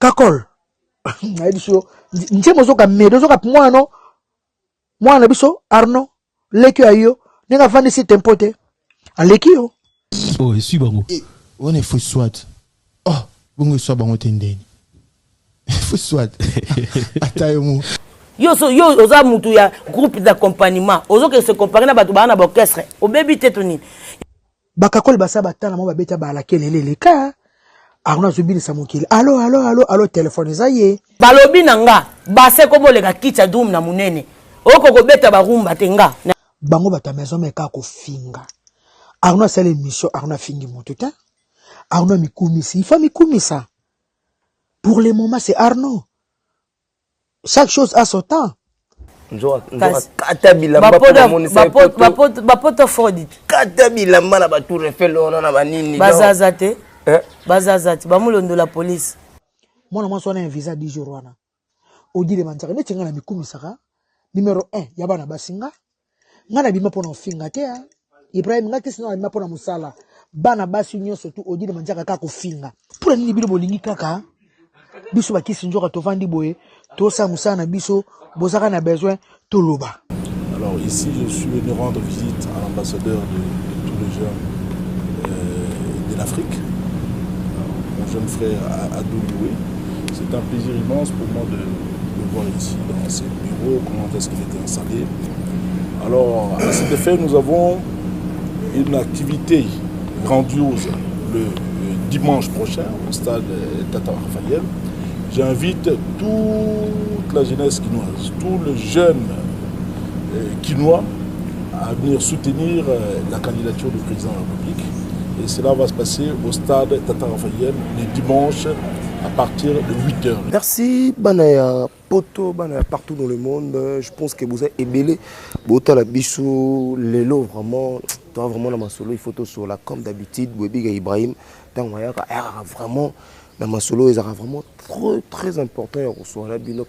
kakol na biso nje mozoka medo zoka mwana mwana biso Arno leki ayo ninga vandi si tempote aleki yo oh suis bango on est fou soit oh bongo soit bango tendeni fou soit atayo yo oza mutu ya groupe d'accompagnement ozo que se comparer na batu bana ba orchestre o baby tetoni bakakol basa batana mo babeta ba la kelele leka Arno zubili sa mokili allo téléphone zaye balobi nanga base ko boleka kitcha dum na munene oko ko beta ba rumba tenga bango bata maison meka ko finga Arno sala émission Arno fingi motuta Arno mikumisi il faut mikumisa pour le moment c'est Arno chaque chose a son temps kata bilamba bapoto fordit kata bilamba na batu refelo na banini bazazate bazazate bamulondo la police mwana mwa sona un visa 10 jours wana odile manzaka netinga na mikumisaka numéro 1 ya bana basinga ngana bima pona ofinga te Ibrahim ngati sino bima pona musala bana basi nyonso tu odile manzaka kaka kofinga pour nini bilo bolingi kaka biso bakisi njoka tovandi boye to sa musana biso bozaka na besoin to loba. Alors ici je suis venu rendre visite à l'ambassadeur de tous les jeunes de l'Afrique, mon jeune frère Adou Loué. C'est un plaisir immense pour moi de le voir ici dans ses bureaux, comment est-ce qu'il était installé. Alors à cet effet nous avons une activité grandiose le dimanche prochain au stade Tata Raphaël. J'invite toute la jeunesse quinoise, tous les jeunes quinois à venir soutenir la candidature du président de la République. Et cela va se passer au stade Tata Raphaël le dimanche à partir de 8h. Merci, Banaya Poto, Banaya partout dans le monde. Je pense que vous êtes ébélé. Bota la bichou, l'élo vraiment, toi vraiment dans ma solo, il faut tout sur la comme d'habitude, Webiga Ibrahim, dans vraiment. Dans ma solo, ils sont vraiment très important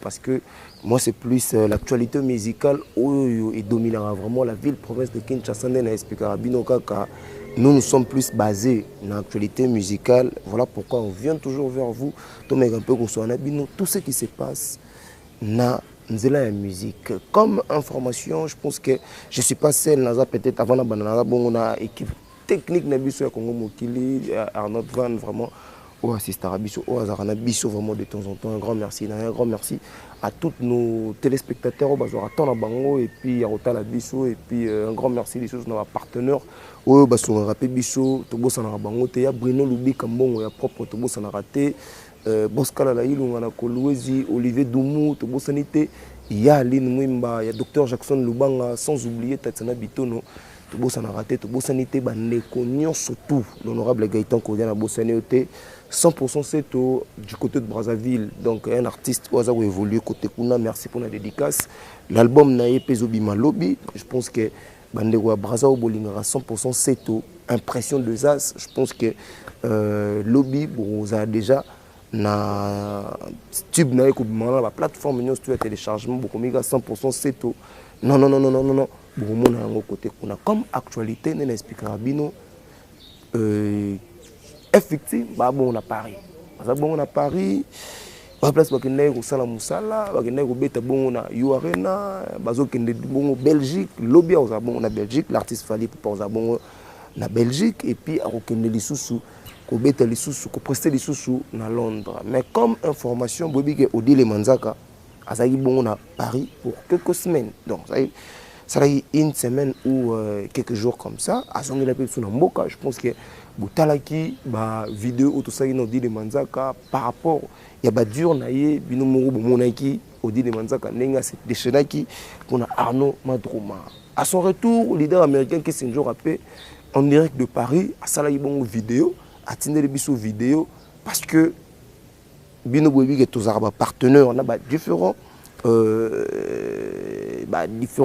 parce que moi c'est plus l'actualité musicale où il dominera vraiment la ville, province de Kinshasa. Nous sommes plus basés dans l'actualité musicale. Voilà pourquoi on vient toujours vers vous. Tout ce qui se passe dans la musique. Comme information, je pense que je ne suis pas seul. Peut-être avant la équipe technique de Congo Mokili, Arnaud Van vraiment. Au assistant à Bisso, au Azarana Bisso, vraiment de temps en temps, un grand merci à tous nos téléspectateurs, au Bazar à Bango, et puis à Otala Bisso, et puis un grand merci à nos partenaires, au Basson Rapé Bisso, Tobo Sanara Bango, Théa, Bruno Loubi Kambon, et propre Tobo Sanarate, Boskala Laïl, Louezi, Olivier Doumou, Tobo Sanité, il y a Aline Mwimba, il y a Dr Jackson Lubanga, sans oublier Tatsana Bitono. Tobo Sanarate, Tobo Sanité, Banekonion surtout, l'honorable Gaëtan Kodiana Bossanioté. 100% c'est du côté de Brazzaville, donc un artiste qui a évolué côté Kuna, merci pour la dédicace. L'album Naye Pezobi Malobi, je pense que Bandegwa Brazzaville Bolingara 100% c'est impression de Zaz, je pense que Lobby, vous avez déjà na tube Naye Koubimana, la plateforme Union Studio téléchargement, beaucoup 100% c'est non, bon côté Kuna, comme actualité, n'est expliquera bino. Effectivement, bon, on a Paris. On a Paris. On a place pour que Sala Moussala, bon, on a Arena, bon, Belgique, Lobby, on a Belgique, l'artiste Fali pour bon, la Belgique, et puis à Okende Lissoussou, qu'on bête Lissoussou, qu'on preste Lissoussou, à Londres. Mais comme information, Bobby que Odile Manzaka, à bon, on a Paris pour quelques semaines. Donc, ça a une semaine ou quelques jours comme ça. À son je pense que Boutalaki, vidéo, tout ça, il nous dit de Manzaka par rapport, il y a dur naïe, binomoro, monaki, au dit de Manzaka, nenga, c'est des chenaki, qu'on a Arnaud Madrouma. À son retour, le leader américain qui s'est rappelé en direct de Paris, à Salaï bon vidéo, à Tindé Bissou vidéo, parce que Bino Bobi est tous arabes partenaires, on a différents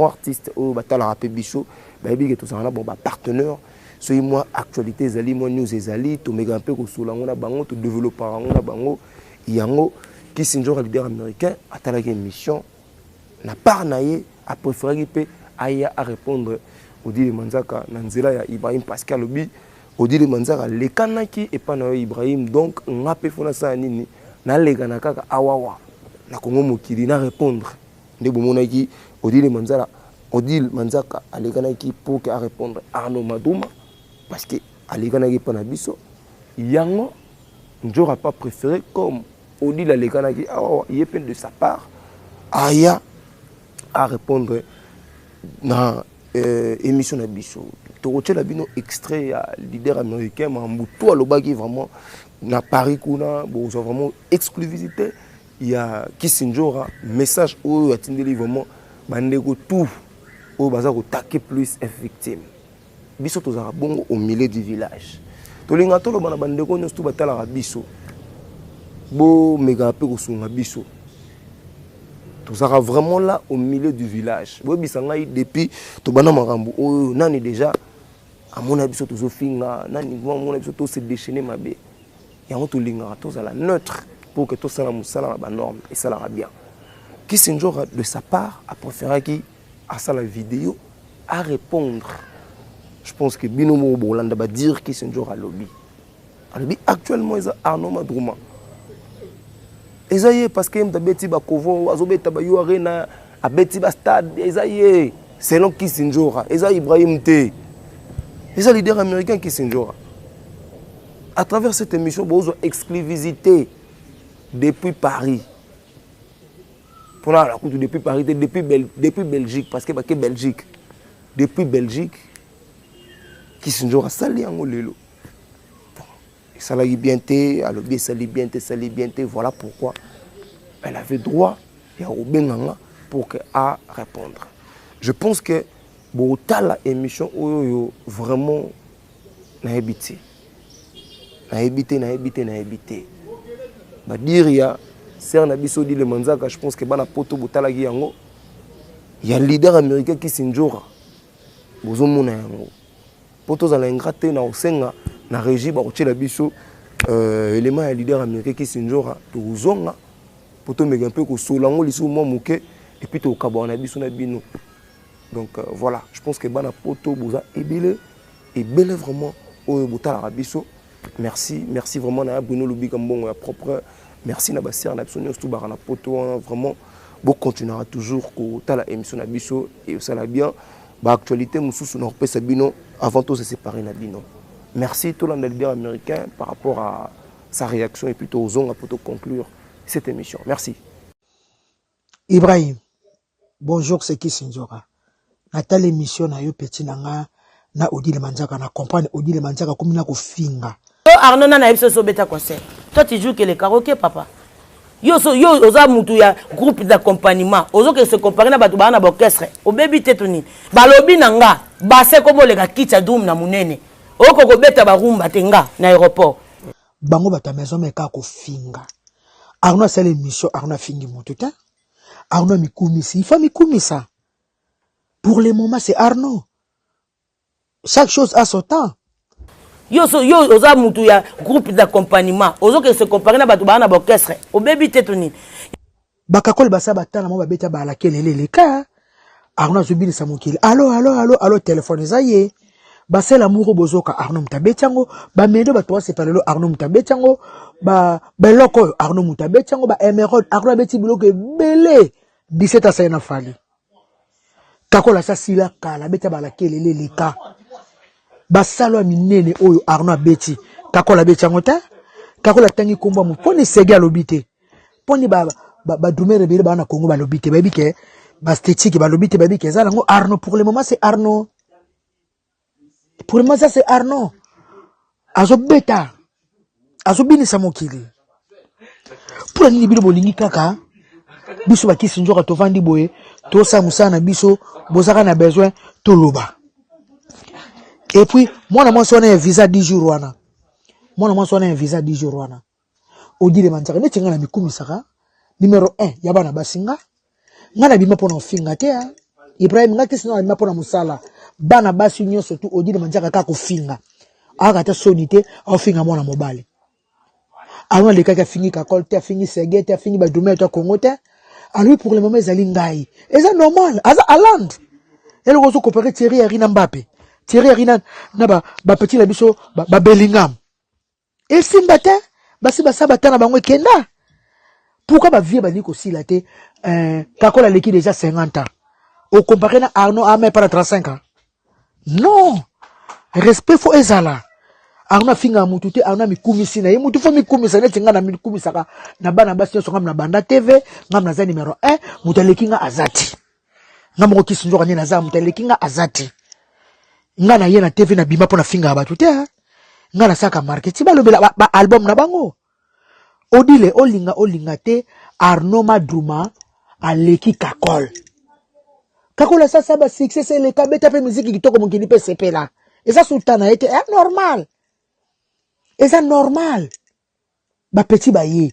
artistes au Batal Rapé Bichot, Baby est tous arabes partenaires. Soyez moi actualité zali moi news zali to mega un peu ko sola ngona bango to développer ngona bango yango qui sinjora leader américain atala une mission na parnaye a préféré pe aya à répondre au dit Manzaka nanzela ya Ibrahim Pascal Lobi au dit Manzaka le kanaki et pas na Ibrahim donc ngape fona sa nini na lega na kaka awawa na Congo mokili na répondre nde bomonaki Odile Manzaka aleganaki pour que à répondre Arnaud Madouma parce que aleganaki pana biso yango n'aura pas préféré comme Odile aleganaki awawa yepen de sa part aya à répondre na émission na biso toroche la bino extrait à leader américain Mambutu alobaki vraiment na Paris kuna bon vraiment exclusivité il y a Kissinjora message où atindeli vraiment bandeko tout au bazar au taquer plus victime biso tozara bongo au milieu du village tolinga tolo bana bandeko nyos tout batala biso bo mega pe ko sunga biso tozara vraiment là au milieu du village bo bisanga depuis to bana marambo o nani déjà à mon avis surtout finga nani mon avis surtout se déchaîner mabe yango tolinga tozala neutre pour que tout ça la norme et ça la bien Kissinjora de sa part a préféré qui à ça la vidéo à répondre. Je pense que Binomo Bolanda va dire Kissinjora lobby. Alors actuellement ils ont Arnaud Madouma. Esaïe parce que Mbeti Bakovo azobeta ba yo arena a Beti ba stade Esaïe selon Kissinjora Esaïe Ibrahim T. Les leader américain Kissinjora. À travers cette émission vous exclusivité depuis Paris. Pour la coupe depuis Paris, depuis Belgique, parce que c'est Belgique. Depuis Belgique, qui sont toujours à Sali en Olelo. Ça l'a bien été, à l'objet, ça l'a bien été, voilà pourquoi elle avait droit et au Benanga pour qu'à répondre. Je pense que bon, la émission, vraiment, n'a habité. Bah dire il y a Serre Nabiso dit le Manzaka, je pense que bana poto botala gi yango. Il y a un leader américain qui Kissinjora. Bozo mona yango. Poto za la ingrate na osenga na régie ba otela biso élément ya leader américain qui Kissinjora to zonga poto mega un peu ko solango lisu mo muke et puis to kabona biso na bino. Donc voilà, je pense que bana poto boza ebele vraiment o botala biso. Merci vraiment na Bruno Lobi Kambongo propre. Merci na basser na biso tout barana poto vraiment bon continuera toujours ko tala émission na biso et ça la bien ba actualité mususu na repesa bino avant tout se séparer na bino. Merci tout le leader américain par rapport à sa réaction et plutôt aux ongs pour conclure cette émission. Merci. Ibrahim. Bonjour c'est Kissinjora. Na telle émission na yo petit nanga na Odile Manzaka na comprendre Odile Manzaka comme na ko finga. Arnaud na na so beta concert. Toi tu joues que les karaoké papa. Yo oza mutu ya groupe d'accompagnement. Ozo que se comparer na batu ba na orchestre. O baby tetoni. Ba lobi nanga ba se komo le ka kitcha dum na munene. Oko ko beta ba rumba tenga na aéroport. Bango bata maison meka ko finga. Arnaud c'est l'émission Arnaud fingi mutu ta. Arnaud mikumisi, il faut mikumisa. Pour le moment c'est Arnaud. Chaque chose a son temps. Yo oza mutu ya groupe d'accompagnement. Ozo que se comparer na batu ba na orchestre. O baby tetoni. Bakakol basa batana mo babeta ba la kelele le ka. Arnaud zubili sa mokili. Allo téléphone zaye. Basa l'amour bozoka Arnaud mutabetyango, ba mendo ba 3 sepalelo Arnaud mutabetyango, ba beloko Arnaud mutabetyango, ba émeraude Arnaud beti biloko belé 17 à na fali. Kakola sa sila kala beta ba la kelele le ka. Basalo minene oyo Arnaud beti kakola betyango ta kakola tangi komba mu poni sege alobite poni ba dumere bele ba na Congo ba lobite ba bike ba stétique ba lobite ba bike za ngo Arnaud pour le moment c'est Arnaud pour le moment ça c'est Arnaud azo beta azo binisa mokili pour nini bilo bolingi kaka biso ba Kissinjora to vandi boye to sa musana biso bozaka na besoin to loba. Et puis, moi, je suis un visa 10 jours. Moi, je suis un visa 10 jours. Odile Manzaka, je suis un visa numéro 1. Yabana Basinga. Je suis un finga. Ibrahim, je suis un visa musala. Bana Basinga, surtout Odile Manzaka, kako finga. Agata sonité, au finga moi na mobile. Avant les cas fini kakolte, fini segete, fini badume to kongote. Alors pour le moment, ils allaient ngai. Et c'est normal. À land. Et le gros coopéré Thierry Henry Mbappé. Thierry Henry na ba petit la biso ba Bellingham. Et simbata basi basabata na bango kenda. Pourquoi ma vie est aussi là? Kakola l'équipe déjà 50 ans. Au comparé à Arnaud a même pas 35 ans. Non! Respect faut ezala. Arnaud finga mutute, Arnaud mi kumisi na ye. Mutu fo mi kumisa, ne tinga na mi kumisa ka. Na bana basi yo ngam na banda TV, ngam na za numéro 1, mutaleki nga azati. Ngam ko kisinjo kanye na za mutaleki nga azati. Nga na ye na TV na bima po na finga batute ha. Nga na saka marketing ba album na bango. Odile olinga te Arnaud Madrouma aleki Kakol. Kakol ça ba succès c'est le kabeta pe musique kitoko mongini pe sepela. Et ça sultana était normal. Et ça normal. Ba petit ba ye.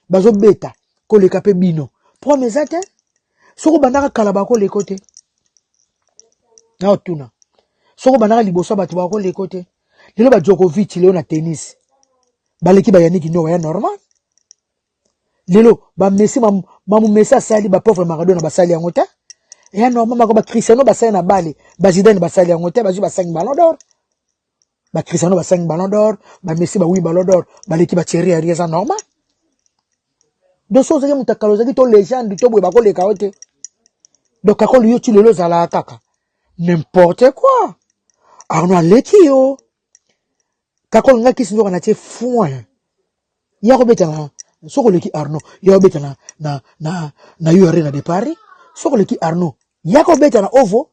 Ba zo beta ko le kapé bino. Promets ça te. Soko bandaka kalaba ko le côté. Na otuna. Soko bandaka liboso ba tuba ko le côté. Lelo ba Djokovic leo na tennis. Ba leki ba Yannick no ya normal. Lelo ba Messi mamu Messi asali ba pauvre Maradona ba sali yango te. Et normal ba Cristiano ba sali na bale, ba Zidane ba sali yango te, ba ju ba 5 ballons d'or. Ba Cristiano ba 5 ballons d'or, ba Messi ba 8 ballons d'or, ba l'équipe ba Thierry Henry ça normal. Donc so zeke mutakalo zaki to légende to boye ba ko le kaote. Donc kako yo ti lelo zala kaka. N'importe quoi. Arnaud aleki yo. Kako nga kisinjo kana tie foin. Ya ko betana soko leki Arnaud ya betana na URN de Paris soko leki Arnaud ya ko betana ovo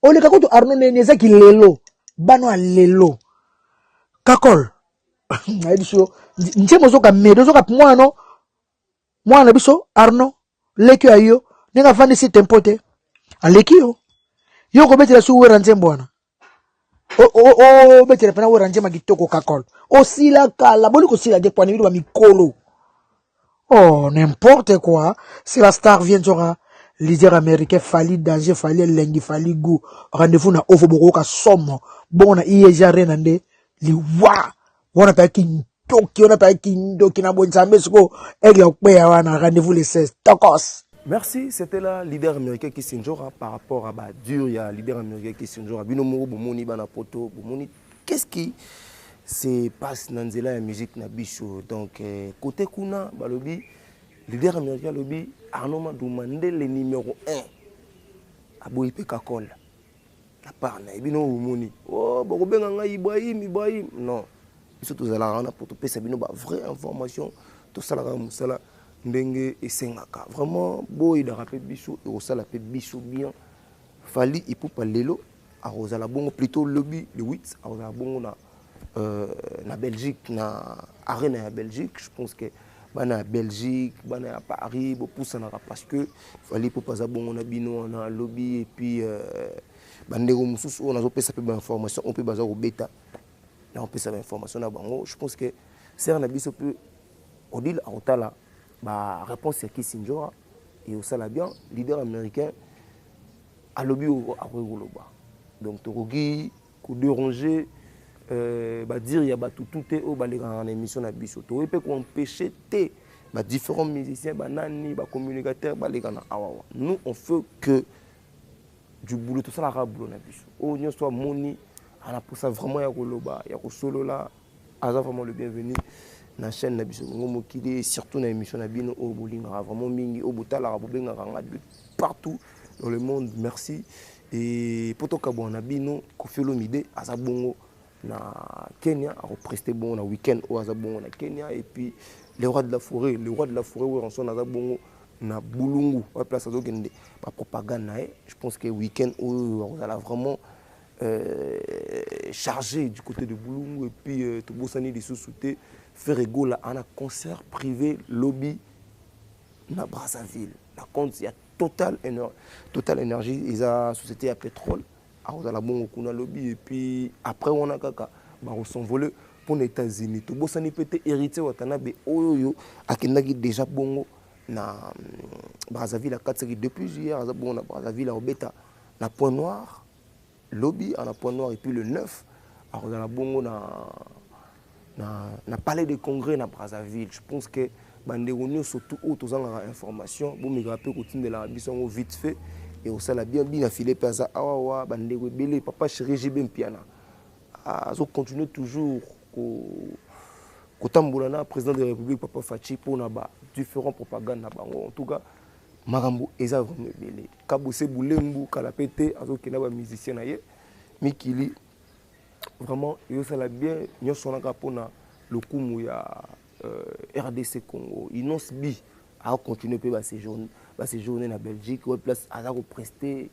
ole kako to Arnaud ne zaki lelo bano a lelo kakol na biso njemo zoka medo zoka mwana biso Arnaud leki ayo nenga fandi si tempote aleki yo ko betela su wera nzembo wana betela pana wera nzema kitoko kakol osila kala boli ko sila de kwa ni ba mikolo. Oh n'importe quoi. Si la star vient sur leader américain fali danger fali lengi fali go rendez-vous na ovo boko ka somme bon na iye jare nande li wa wana pa ki toki wana pa ki ndoki na bonzambe siko egla okpe wana rendez-vous les 16 tokos. Merci, c'était la leader américain qui s'injora par rapport à Badur, il y a leader américain qui s'injora. Binomoro bomoni bana poto bomoni. Qu'est-ce qui se passe dans la musique na bicho? Donc côté kuna balobi leader américain lobby Arnaud Madrouma le numéro 1 à Boipe Kakol. La part na bino bomoni. Oh boko benga nga Ibrahim non. Biso to zala rana pour to pesa bino ba vraie information to sala musala. Ndenge et sengaka vraiment boy da rapé biso et au sala pe biso bien fali ipupa lelo a rosala bongo plutôt lobby le 8 a rosala bongo na Belgique na arena ya Belgique. Je pense que bana Belgique bana Paris bo poussa parce que fali ipupa za bongo na bino na lobby et puis bandego mususu on a zo pesa pe ba information on peut baza au bêta là on peut savoir information na bango. Je pense que c'est na biso peu odile a otala bah réponse c'est qui Sinjora et au sala bien leader américain à lobby à Rwegoloba. Donc tokogi ko déranger bah dire il y a ba tout est au ba les en émission na biso to peut qu'on empêcher té bah différents musiciens bah nani bah communicateurs bah les gars awa. Nous on fait que du boulot tout ça la rablo na biso. Oh nyo soit moni ana pour ça vraiment ya Rwegoloba ya ko solo là aza vraiment le bienvenu. Na chaîne na biso ngomo kili surtout na émission na bino au bolinga vraiment mingi au botala bobenga nga partout dans le monde. Merci et poto kabo na bino ko Olomide azabongo na Kenya a represté bon na week-end au azabongo na Kenya et puis le roi de la forêt où on son azabongo na Bulungu à place azokende pas propagande na je pense que week-end où on a vraiment chargé du côté de Bulungu et puis to bosani des sous-soutés faire égal à un concert privé lobby na Brazzaville. Par contre, il y a Total Énergie, ils ont société à pétrole, à la bon kuna lobby et puis après on a kaka ba s'envoler pour les États-Unis. To bosani peut hérité watanabe oyo akendaki déjà bongo na Brazzaville à 4 depuis hier à bon na Brazzaville à Obeta na Point Noir lobby à la Point Noir et puis le 9 à la bongo na palais de congrès na Brazzaville. Je pense que bandeko surtout autres en information bon me rappelle continue de la biso vite fait et au sala bien affilé pesa awa bandeko belé papa chéri JB Mpiana azo continuer toujours ko Kotamboulana, président de la République, Papa Fachi, pour naba différents propagandes na bango. En tout cas, Marambo eza vraiment belé. Kabose Boulembu, Kalapete, azo kenaba musicien na ye, Mikili. Vraiment, il y a bien, nous sommes là le coup RDC Congo. Ils n'ont pas à continuer à séjourner en Belgique, ou place à prester.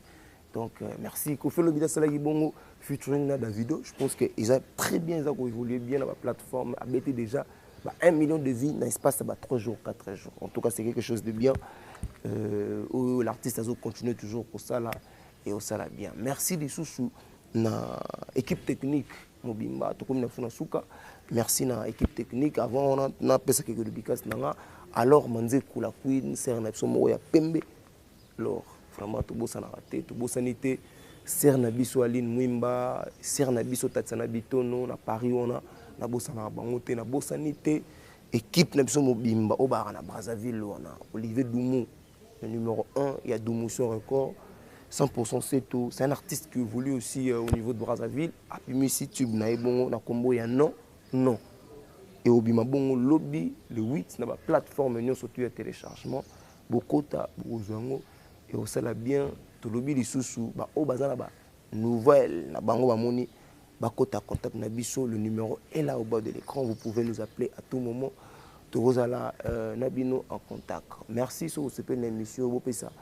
Donc, merci. Qu'on fait le vidéo Salagi Bongo, featuring na Davido. Je pense qu'ils ont très bien évolué bien dans la plateforme. A bêté déjà 1 million de vies dans l'espace de 3 jours, 4 jours. En tout cas, c'est quelque chose de bien. Où l'artiste a continué toujours pour ça là et au ça là bien. Merci des sous na équipe technique Mobimba, tout comme na Funasuka. Merci na équipe technique. Avant on a pensé que le Bikas nanga. Alors manze kula queen serna somo ya pembe. Alors vraiment tout beau ça na raté, tout beau sanité. Serna biso Aline Mwimba, serna biso Tatsana Bitono na Paris on a na bossa na bangote na bossa sanité. Équipe na biso Mobimba au bar na Brazzaville on a Olivier Doumou, le numéro 1, il y a Doumou sur record. 100% c'est tout. C'est un artiste qui évolue aussi au niveau de Brazzaville. A puis si tu na bongo na combo ya non. Et au bima bongo lobby le 8 na ba plateforme nous surtout à téléchargement. Bokota bozango et au sala bien to lobby li susu ba o bazana ba nouvelle na bango ba moni ba kota contact na biso, le numéro est là au bas de l'écran, vous pouvez nous appeler à tout moment. Tozala nabino en contact. Merci sur ce peu l'émission Bopesa.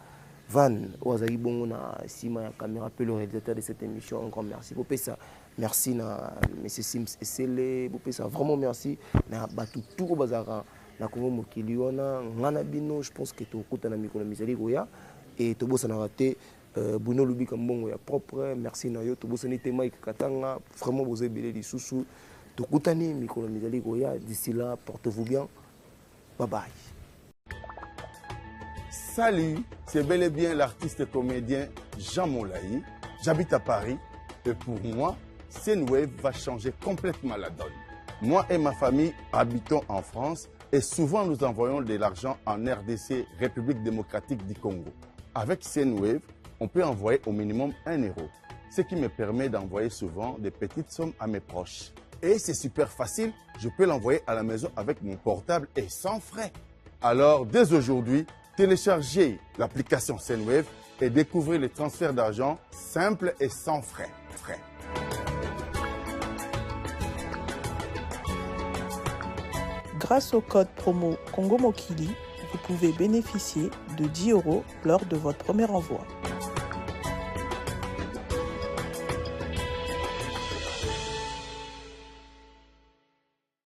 Van Ouazali Bongo na Sima ya caméra, le réalisateur de cette émission, un grand merci. Bopesa, merci na M. Sims Essele, Bopesa, vraiment merci. Na Batu Tour Bazara, na Kongo Mokiliona, Nganabino, je pense que tu as na Mikolo Mizali Goya, et Tobo Sanarate, Bruno Lubi Kambongo ya propre, merci na yo, Tobo Sanite Mike Katanga, vraiment vous avez belé des sous-sous, Tokutani Mikolo Mizali Goya, d'ici là, portez-vous bien, bye bye. Salut, c'est bel et bien l'artiste et comédien Jean Molayi. J'habite à Paris et pour moi, Senwave va changer complètement la donne. Moi et ma famille habitons en France et souvent nous envoyons de l'argent en RDC, République démocratique du Congo. Avec Senwave, on peut envoyer au minimum 1 euro, ce qui me permet d'envoyer souvent des petites sommes à mes proches. Et c'est super facile, je peux l'envoyer à la maison avec mon portable et sans frais. Alors, dès aujourd'hui, téléchargez l'application Senwave et découvrez les transferts d'argent simples et sans frais. Grâce au code promo Congo Mokili, vous pouvez bénéficier de 10 € lors de votre premier envoi.